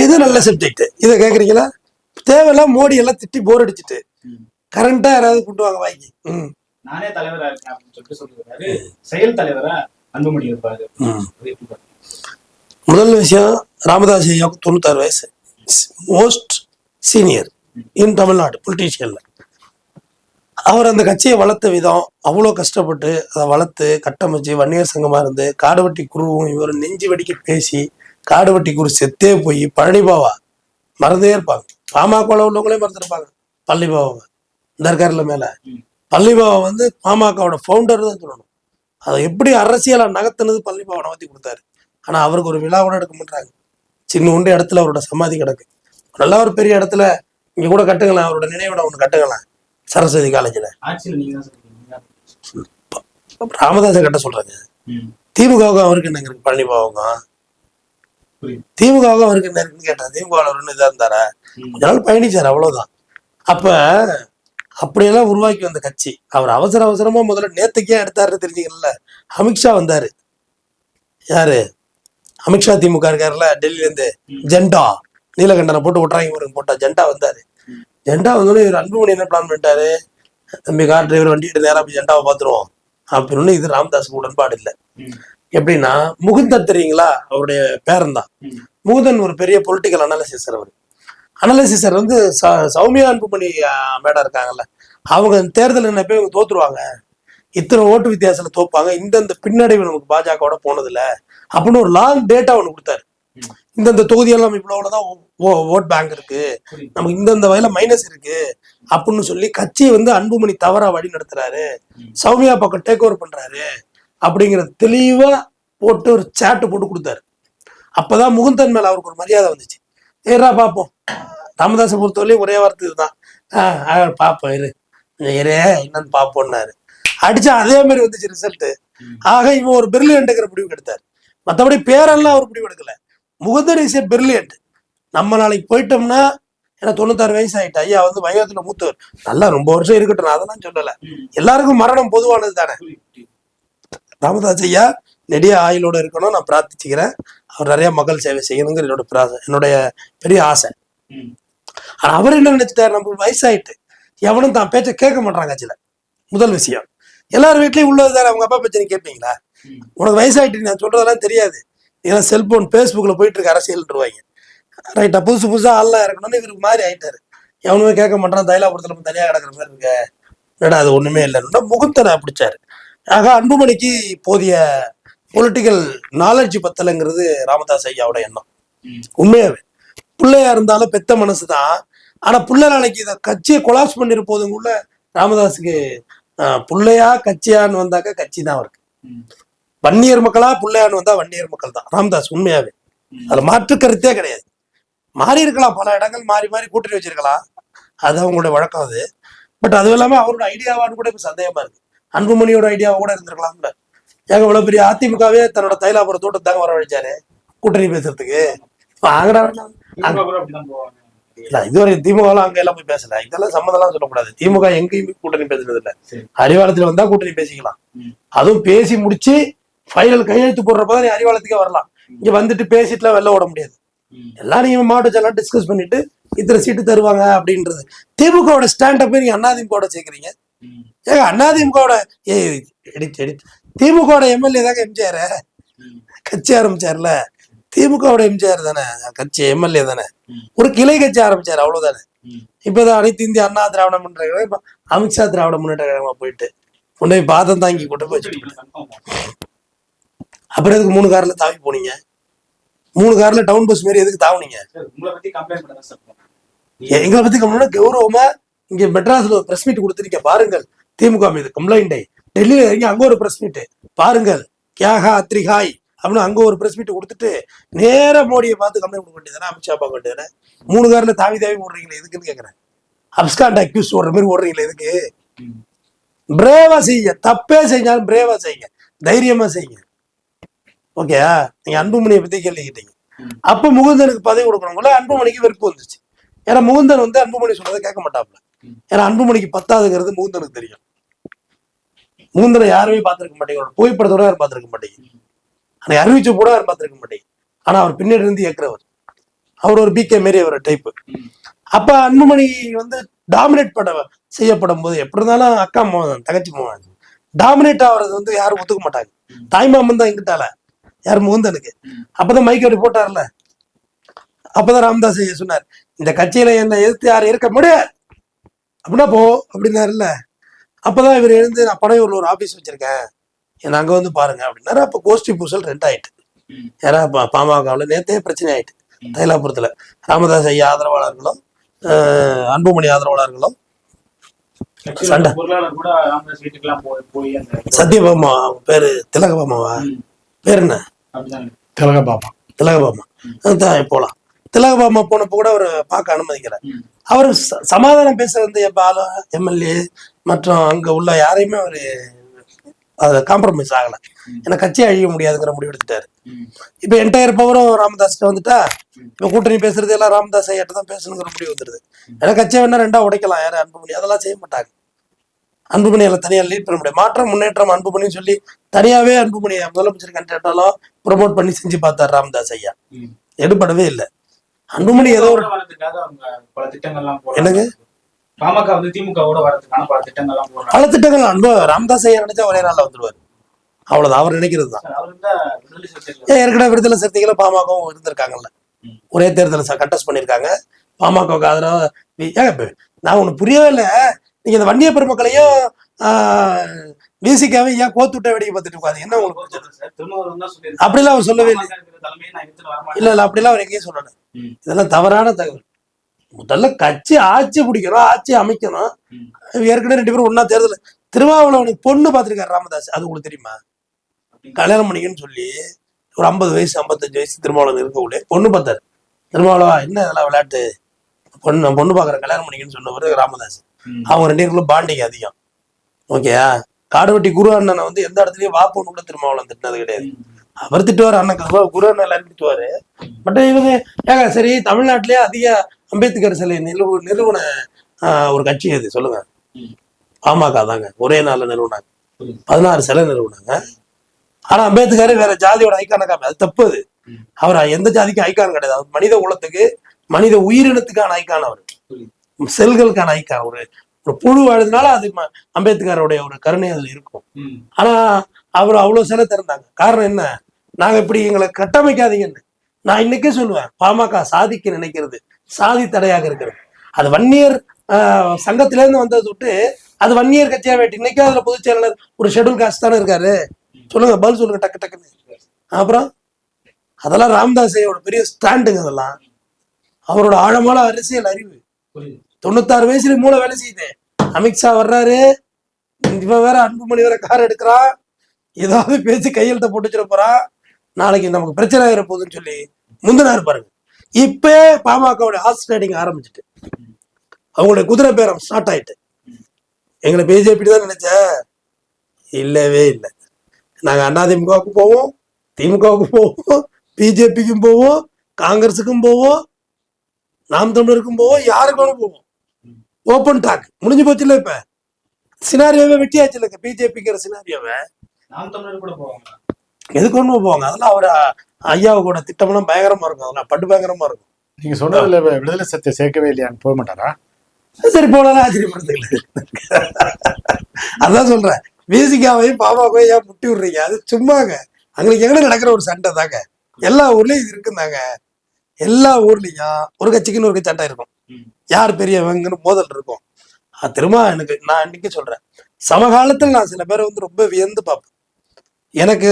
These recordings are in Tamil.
இது நல்ல சப்ஜெக்ட். இதை கேக்குறீங்களா? தேவையில்லாம் மோடி எல்லாம் திட்டி போர் அடிச்சுட்டு கரண்டா யாராவது கூட்டு வாங்க வாங்கி நானே தலைவரா இருக்கேன் அப்படின்னு சொல்லிட்டு சொல்லிருக்காரு. செயல் தலைவரா அன்புமணி இருப்பாரு. முதல் விஷயம், ராமதாஸ் ஐயாவுக்கு 96 வயசு, மோஸ்ட் சீனியர் இன் தமிழ்நாடு பொலிட்டீஷியன்ல. அவர் அந்த கட்சியை வளர்த்த விதம், அவ்வளோ கஷ்டப்பட்டு அதை வளர்த்து கட்டமைச்சு வன்னியர் சங்கமா இருந்து காடுவட்டி குருவும் இவர் நெஞ்சு வெடிக்க பேசி காடுவட்டி குரு செத்தே போய் பழனிபாவா மறந்தே இருப்பாங்க. பாமக உள்ளவங்களே மறந்துருப்பாங்க. பழனிபாபாவை இந்த இருக்காருல மேல, பழனிபாபா வந்து பாமகவோட ஃபவுண்டர் தான் சொல்லணும். அதை எப்படி அரசியலா நகர்த்தினது பழனிபாபா நகர்த்தி கொடுத்தாரு. ஆனா அவருக்கு ஒரு விழா கூட எடுக்க மாட்டாங்க. சின்ன ஒன்று இடத்துல அவரோட சமாதி கிடக்கு. நல்லா ஒரு பெரிய இடத்துல இங்க கூட கட்டுங்களேன், அவரோட நினைவிடம் ஒன்று கட்டுங்களேன் சரஸ்வதி காலேஜ்ல. ராமதாஸை கட்ட சொல்றாங்க. திமுகவுக்கும் அவருக்கு என்ன இருக்கு? பழனிபாபாவுக்கும் திமுகவுக்கும் அவருக்கு என்ன இருக்குன்னு கேட்டேன். திமுக ஒன்று இதா இருந்தாரா? கொஞ்ச நாள் பயணிச்சாரு, அவ்வளவுதான். அப்ப அப்படியெல்லாம் உருவாக்கி வந்த கட்சி அவர் அவசர அவசரமா முதல்ல நேத்துக்கே எடுத்தாருன்னு தெரிஞ்சுக்கல. அமித்ஷா வந்தாரு. யாரு? அமித்ஷா திமுக இருக்காருல்ல, டெல்லியில இருந்து ஜெண்டா நீலகண்டனை போட்டு விட்டுறாங்க போட்டா ஜெண்டா வந்தாரு. ஜெண்டா வந்தோடனே இவர் அன்புமணி என்ன பிளான் பண்ணிட்டாரு? தம்பி கார் டிரைவர் வண்டி எடுத்து நேரம் போய் ஜெண்டாவை பார்த்துருவோம் அப்படின்னு. இது ராமதாஸுக்கு உடன்பாடு இல்லை. எப்படின்னா, முகுந்தன் தெரியுங்களா? அவருடைய பேரன் தான் முகுந்தன். ஒரு பெரிய பொலிட்டிக்கல் அனாலிசிஸர். அவர் அனாலிசிஸர் வந்து சௌமியா அன்புமணி மேடம் இருக்காங்கல்ல, அவங்க தேர்தல் நினைப்பே இவங்க தோத்துருவாங்க, இத்தனை ஓட்டு வித்தியாசத்துல தோப்பாங்க, இந்தந்த பின்னடைவு நமக்கு பாஜகவோட போனதில்ல அப்படின்னு ஒரு லாங் டேட்டா ஒன்று கொடுத்தாரு. இந்தந்த தொகுதியெல்லாம் இவ்வளவுதான் ஓட் பேங்க் இருக்கு, நமக்கு இந்தந்த வகையில மைனஸ் இருக்கு அப்படின்னு சொல்லி கட்சியை வந்து அன்புமணி தவறா வழி நடத்துறாரு, சௌமியா பக்கம் டேக் ஓவர் பண்றாரு அப்படிங்கிறது தெளிவா போட்டு ஒரு சாட்டு போட்டு கொடுத்தாரு. அப்பதான் முகுந்தன் மேல அவருக்கு ஒரு மரியாதை வந்துச்சு. ஏறா பார்ப்போம். ராமதாஸை பொறுத்தவரையும் ஒரே வார்த்தை இதுதான், பார்ப்போம் இரு என்னன்னு பார்ப்போம்னாரு. அடிச்சா அதே மாதிரி வந்துச்சு ரிசல்ட். ஆக இவன் ஒரு பிரில்லியன்ட்ங்கிற முடிவு எடுத்தார். மற்றபடி பேரெல்லாம் அவர் முடிவு எடுக்கல. Mukundan is a brilliant. நம்ம நாளைக்கு போயிட்டோம்னா, ஏன்னா 96 வயசு ஆயிட்டு, ஐயா வந்து வயோதில மூத்தவர், நல்லா ரொம்ப வருஷம் இருக்கட்டும், நான் அதெல்லாம் சொல்லல. எல்லாருக்கும் மரணம் பொதுவானது தானே. ராமதாஸ் ஐயா நெடிய ஆயுளோட இருக்கணும், நான் பிரார்த்திச்சுக்கிறேன். அவர் நிறைய மக்கள் சேவை செய்யணுங்கிற என்னுடைய பெரிய ஆசை. ஆனா அவர் என்ன நினைச்சிட்டாரு? நம்ம வயசாயிட்டு எவனும் தான் பேச்ச கேட்க மாட்டாங்க கட்சியில. முதல் விஷயம், எல்லாரும் வீட்லயும் உள்ளதுதானே. அவங்க அப்பா பேச்சை நீ கேட்பீங்களா? உனக்கு வயசாயிட்டு நான் சொல்றதெல்லாம் தெரியாது, ஏன்னா செல்போன் பேஸ்புக்ல போயிட்டு இருக்க அரசியல்வாங்க. ரைட்டா, புதுசு புதுசா ஆள்லாம் இருக்கணும்னு இவருக்கு மாதிரி ஆயிட்டாரு. எவனுமே கேட்க மாட்டான். தைலாபுரத்துல தனியா கிடக்குற மாதிரி இருக்க, என்னடா அது ஒண்ணுமே இல்லைன்னா முகுந்தனை பிடிச்சாரு. ஆக அன்புமணிக்கு போதிய பொலிட்டிக்கல் நாலேஜ் பத்தலைங்கிறது ராமதாஸ் ஐயாவோட எண்ணம். உண்மையாவே பிள்ளையா இருந்தாலும் பெத்த மனசுதான். ஆனா பிள்ளை நாளைக்கு இதை கட்சியை கொலாப்ஸ் பண்ணிரு போதுங்குள்ள ராமதாஸுக்கு பிள்ளையா கட்சியான்னு வந்தாக்க கட்சி தான் அவருக்கு. வன்னியர் மக்களா பிள்ளையான்னு வந்தா வன்னியர் மக்கள் தான் ராமதாஸ். உண்மையாவே அதுல மாற்று கருத்தே கிடையாது. மாறி இருக்கலாம், பல இடங்கள் மாறி மாறி கூட்டணி வச்சிருக்கலாம், அது அவங்களுடைய வழக்கம் அது. பட் அதுவும் இல்லாம அவரோட ஐடியாவான்னு கூட இப்ப சந்தேகமா இருக்கு. அன்புமணியோட ஐடியாவை கூட இருந்திருக்கலாம்ல. ஏங்க இவ்வளவு பெரிய அதிமுகவே தன்னோட தைலாபுரம் தோட்டத்தை தாங்க வரவழைச்சாரு கூட்டணி பேசுறதுக்கு. இல்ல இதுவரை திமுக அங்க எல்லாம் போய் பேசல, இதெல்லாம் சம்மந்தம் சொல்லக்கூடாது. திமுக எங்கேயுமே கூட்டணி பேசுறது இல்ல. அறிவாலயத்துல வந்தா கூட்டணி பேசிக்கலாம், அதுவும் பேசி முடிச்சு ஃபைனல் கையெழுத்து போடுறப்பதான் நீ அறிவாலயத்துக்கே வரலாம். இங்க வந்துட்டு பேசிட்டுலாம் வெளில ஓட முடியாது. எல்லாம் நீங்க மாவட்ட செயலாம் டிஸ்கஸ் பண்ணிட்டு இத்தனை சீட்டு தருவாங்க அப்படின்றது. திமுகவோட ஸ்டாண்ட் அப் நீங்க அதிமுக சேர்க்கிறீங்க. ஏங்க அதிமுகவோட திமுகவோட எம்எல்ஏ தாங்க எம்ஜிஆர், கட்சி ஆரம்பிச்சார்ல. திமுகவோட எம்ஜிஆர் தானே கட்சி, எம்எல்ஏ தானே, ஒரு கிளை கட்சி ஆரம்பிச்சாரு, அவ்வளவுதானே. இப்பதான் அனைத்து இந்திய அண்ணா திராவிட முன்னேற்ற கழகம், அமித்ஷா திராவிட முன்னேற்ற கழகமா போயிட்டு கொண்டு போய் பாதம் தாங்கி கொண்டு போய் அப்புறம் எதுக்கு 3 கார்ல தாவி போனீங்க? 3 கார்ல டவுன் பஸ் மாரி எதுக்கு தாவுனீங்க? எங்களை பத்தி கம்ப்ளைண்ட் கௌரவமா இங்க மெட்ராஸ்ல ஒரு பிரஸ் மீட் கொடுத்துருக்க பாருங்கள். திமுக மீது கம்ப்ளைண்ட் டெல்லியில இறங்கி அங்க ஒரு பிரஸ் மீட் பாருங்கள், கியாகா அத்ரிகாய் அப்படின்னு அங்க ஒரு பிரஸ் மீட் கொடுத்துட்டு நேர மோடியை பார்த்து கம்ப்ளைண்ட் கொடுக்க வேண்டியதானே, அமித்ஷா பார்க்க வேண்டியதானே. 3 கார்ல தாவி தாவி ஓடுறீங்களே எதுக்குன்னு கேக்குறேன். அப்ஸ்காண்ட் அக்யூஸ் ஓடுற மாதிரி ஓடுறீங்களே எதுக்கு? பிரேவா செய்யுங்க, தப்பே செஞ்சாலும் பிரேவா செய்யுங்க, தைரியமா செய்யுங்க. ஓகே, நீங்க அன்புமணியை பத்தி கேள்வி கேட்டீங்க. அப்ப முகுந்தனுக்கு பதவி கொடுக்கணுங்கள அன்புமணிக்கு வெறுப்பு வந்துச்சு. ஏன்னா முகுந்தன் வந்து அன்புமணி சொல்றதை கேட்க மாட்டாப்ல. ஏன்னா அன்புமணிக்கு 10ஆவதுங்கிறது முகுந்தனுக்கு தெரியும். முகுந்தனை யாருமே பார்த்திருக்க மாட்டேங்க, புகைப்படத்தோட யாரும் பார்த்திருக்க மாட்டேங்க, அறிவிச்ச கூட யாரும் பார்த்திருக்க மாட்டேங்க. ஆனா அவர் பின்னாடி இருந்து இயக்குறவர். அவர் ஒரு பிகே மாரி ஒரு டைப். ம். அப்ப அன்புமணி வந்து டாமினேட் செய்யப்படும் போது எப்படி இருந்தாலும் அக்கா மோகன் தங்கச்சி மோகன் டாமினேட் ஆகிறது வந்து யாரும் ஒத்துக்க மாட்டாங்க. தாய்மாமன் தான் எங்கிட்டால யார் முகுந்தனுக்கு. அப்பதான் மைக் அப்படி போட்டார்ல, அப்பதான் ராமதாஸ் ஐயா சொன்னார், இந்த கட்சியில என்ன எதிர்த்து யாரும் இருக்க முடியாது அப்படின்னா போ அப்படின்னாருல்ல. அப்பதான் இவர் எழுந்து நான் பனையூர்ல ஒரு ஆபீஸ் வச்சிருக்கேன், என்ன அங்க வந்து பாருங்க அப்படின்னாரு. அப்ப கோஷ்டி பூசல் 2 ஆயிட்டு. யாரா பாமகவில் நேத்தே பிரச்சனை ஆயிட்டு. தைலாபுரத்துல ராமதாஸ் ஐயா ஆதரவாளர்களும் அன்புமணி ஆதரவாளர்களும் சண்டை. சத்யபாமா பேரு திலகபாமாவா பேர் என்ன? திலகபாமா போலாம். திலகபாமா போனப்போ கூட அவர் பார்க்க அனுமதிக்கிறார். அவர் சமாதானம் பேச வந்து எம்எல்ஏ மற்றும் அங்க உள்ள யாரையுமே அவரு அது காம்ப்ரமைஸ் ஆகல. ஏன்னா கட்சி அழிய முடியாதுங்கிற முடிவு எடுத்துட்டாரு. இப்ப என்டையர் பவரும் ராமதாஸ் வந்துட்டா இப்ப கூட்டணி பேசுறது எல்லாம் ராமதாஸ் ஐயாட்ட தான் பேசணுங்கிற முடிவு வந்துருது. ஏன்னா கட்சியை வேணா 2ஆ உடைக்கலாம். யாரு அன்புமணி அதெல்லாம் செய்ய மாட்டாங்க. அன்புமணி எல்லாம் தனியா லீட் பண்ண முடியாது. மாற்றம் முன்னேற்றம் அன்புமணின்னு சொல்லி தனியாவே அன்புமணி முதலமைச்சர் கண்டிப்பாலும் ப்ரொமோட் பண்ணி செஞ்சு பார்த்தாரு ராமதாஸ் ஐயா. எடுபடவே இல்லை. அன்புமணி ஏதோ ஒரு என்னங்க பாமக வந்து திமுகவோட வரதுக்கான பல திட்டங்கள் ராமதாஸ் ஐயா நினைச்சா ஒரே நாள்ல வந்துருவாரு. அவ்வளவுதான் அவர் நினைக்கிறது தான். ஏற்கனவே விடுதலை சிறுத்தைகளும் பாமகவும் இருந்திருக்காங்கல்ல, ஒரே தேர்தலை கண்டஸ்ட் பண்ணிருக்காங்க. பாமகவுக்கு ஆதரவு நான் ஒண்ணு புரியவே இல்லை. நீங்க இந்த வன்னிய பெருமக்களையும் விசிகாவை ஏன் கோத்து விட்ட வேடிக்கை பார்த்துட்டு இருக்காது? என்ன உங்களுக்கு அப்படிலாம் அவர் சொல்லவே இல்லை. இல்ல அப்படிலாம் அவர் எங்கேயும் சொல்லணும். இதெல்லாம் தவறான தகவல். முதல்ல கட்சி ஆட்சி பிடிக்கணும், ஆட்சி அமைக்கணும். ஏற்கனவே 2 பேரும் ஒன்னா தேர்தல். திருமாவளவனுக்கு பொண்ணு பார்த்திருக்காரு ராமதாஸ், அது உங்களுக்கு தெரியுமா? கல்யாணம் பண்ணிக்கன்னு சொல்லி ஒரு 50 வயசு 55 வயசு திருமாவளவன் இருக்கக்கூடிய பொண்ணு பார்த்தாரு. திருமாவளவா என்ன இதெல்லாம் விளையாட்டு, பொண்ணு பார்க்குற கல்யாணம் பண்ணிக்கன்னு சொன்னவர் ராமதாஸ். அவங்க 2 பேருக்குள்ள பாண்டிங் அதிகம். ஓகேயா? காடுவெட்டி குரு அண்ணனை வந்து எந்த இடத்துலயும் வா பொண்ணு கூட திருமாவளவன் திட்டினது கிடையாது. அவர் திட்டுவார், அண்ணன் குரு அண்ணன் எல்லாரும் திட்டுவாரு. பட் இவங்க ஏங்க சரி, தமிழ்நாட்டிலேயே அதிக அம்பேத்கர் சிலை நிறுவன ஒரு கட்சி எது சொல்லுங்க? பாமக தாங்க. ஒரே நாள்ல நிறுவனாங்க, 16 சிலை நிறுவனாங்க. ஆனா அம்பேத்கர் வேற ஜாதியோட ஐக்கான காமி, அது தப்பு. அது அவர் எந்த ஜாதிக்கும் ஐக்கான் கிடையாது. அவர் மனித குலத்துக்கு, மனித உயிரினத்துக்கான ஐக்கான். அவர் செல்களுக்கான ஐக்கான். ஒரு புழு வாழ்றதுனால அது அம்பேத்கருடைய ஒரு கருணை அதுல இருக்கும். ஆனா அவர் அவ்வளவு சிலை திறந்தாங்க. காரணம் என்ன? நாங்க இப்படி எங்களை கட்டமைக்காதீங்கன்னு. நான் இன்னைக்கே சொல்லுவேன், பாமக சாதிக்க நினைக்கிறது சாதி தடையாக இருக்கிறது. அது வன்னியர் சங்கத்தில இருந்து வந்தது விட்டு அது வன்னியர் கட்சியா வேட்டி. இன்னைக்கே அதுல பொதுச் செயலாளர் ஒரு ஷெட்யூல் காஸ்ட் தானே இருக்காரு. சொல்லுங்க, பதில் சொல்லுங்க டக்கு டக்குன்னு. அப்புறம் அதெல்லாம் ராமதாஸையோட பெரிய ஸ்டாண்டுங்க. அதெல்லாம் அவரோட ஆழமான அரசியல் அறிவு. 96 வயசுல மூளை வேலை செய்யுது. அமித்ஷா வர்றாரு, இவன் வேற அன்புமணி வேற கார் எடுக்கிறான், ஏதாவது பேசி கையெழுத்த போட்டு வச்சிட போறான், நாளைக்கு நமக்கு பிரச்சனை ஆகிற போகுதுன்னு சொல்லி முந்தினாரு பாருங்க. இப்ப பாமகவுடைய ஹார்ஸ் ரைடிங் ஆரம்பிச்சுட்டு அவங்களுடைய குதிரை பேரம் ஸ்டார்ட் ஆயிட்டு. எங்களை பிஜேபி தான் நினைச்ச, இல்லவே இல்லை. நாங்க அதிமுகவுக்கு போவோம், திமுகவுக்கு போவோம், பிஜேபிக்கும் போவோம், காங்கிரஸுக்கும் போவோம், நாம் தமிழருக்கும் போவோம், யாருக்கும் போவோம். ஓப்பன் டாக் முடிஞ்சு போச்சு இல்ல. இப்ப சினாரியோவே வெட்டியாச்சு இல்ல பிஜேபிங்கிற சினாரியோவை. எதுக்கு ஒண்ணு போவாங்க. அதெல்லாம் அவர் ஐயாவோட திட்டம்லாம் பயங்கரமா இருக்கும். அதெல்லாம் பட்டு பயங்கரமா இருக்கும். நீங்க சொன்னதுல விடுதலை சத்தை சேர்க்கவே இல்லையான்னு போக மாட்டாரா? சரி, போனாலும் ஆச்சரியப்படுத்துக்கல. அதான் சொல்றேன், விசிகாவையும் பாமகவையும் ஏன் முட்டி விடுறீங்க? அது சும்மாங்க. அங்களுக்கு எங்க நடக்கிற ஒரு சண்டை தாங்க. எல்லா ஊர்லயும் இது இருக்குந்தாங்க. எல்லா ஊர்லயும் ஒரு கட்சிக்குன்னு ஒரு சண்டை இருக்கும். யார் பெரியவங்கன்னு மோதல் இருக்கும். திரும்ப நான் இன்னைக்கு சொல்றேன், சமகாலத்தில் நான் சில பேரை வந்து ரொம்ப வியந்து பார்ப்பேன். எனக்கு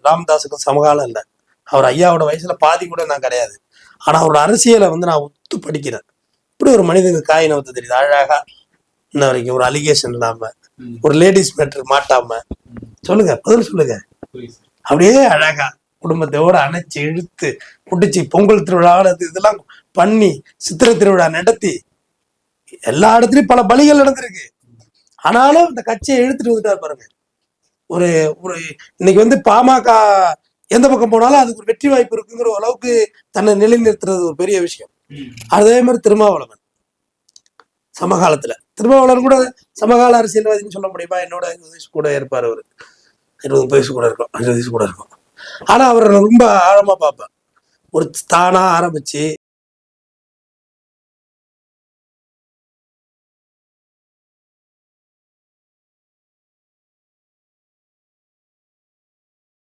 ராமதாஸுக்கும் சமகாலம் இல்லை. அவர் ஐயாவோட வயசுல பாதி கூட நான் கிடையாது. ஆனா அவரோட அரசியலை வந்து நான் ஒத்து படிக்கிறேன். இப்படி ஒரு மனிதனுக்கு காயினை வந்து தெரியுது அழகா, இன்ன வரைக்கும் ஒரு அலிகேஷன் இல்லாம, ஒரு லேடிஸ் மேட்டர் மாட்டாம. சொல்லுங்க, பதில் சொல்லுங்க. அப்படியே அழகா குடும்பத்தோட அணைச்சு இழுத்து புடிச்சு பொங்கல் திருவிழா இதெல்லாம் பண்ணி சித்திரை திருவிழா நடத்தி எல்லா இடத்துலயும் பல பலிகள் நடந்திருக்கு. ஆனாலும் இந்த கட்சியை இழுத்துட்டு வந்துட்டாரு பாருங்க. ஒரு ஒரு இன்னைக்கு வந்து பாமக எந்த பக்கம் போனாலும் அதுக்கு ஒரு வெற்றி வாய்ப்பு இருக்குங்கிற அளவுக்கு தன்னை நிலைநிறுத்துறது ஒரு பெரிய விஷயம். அதே மாதிரி திருமாவளவன் சமகாலத்துல, திருமாவளவன் கூட சமகால அரசியல்வாதின்னு சொல்ல முடியுமா? என்னோட 20 வயசு கூட இருப்பாரு. அவரு 20 வயசு கூட இருக்கும், 20 வயசு கூட இருக்கும். ஆனா அவரை ரொம்ப ஆழமா பார்ப்பேன். ஒரு தானா ஆரம்பிச்சு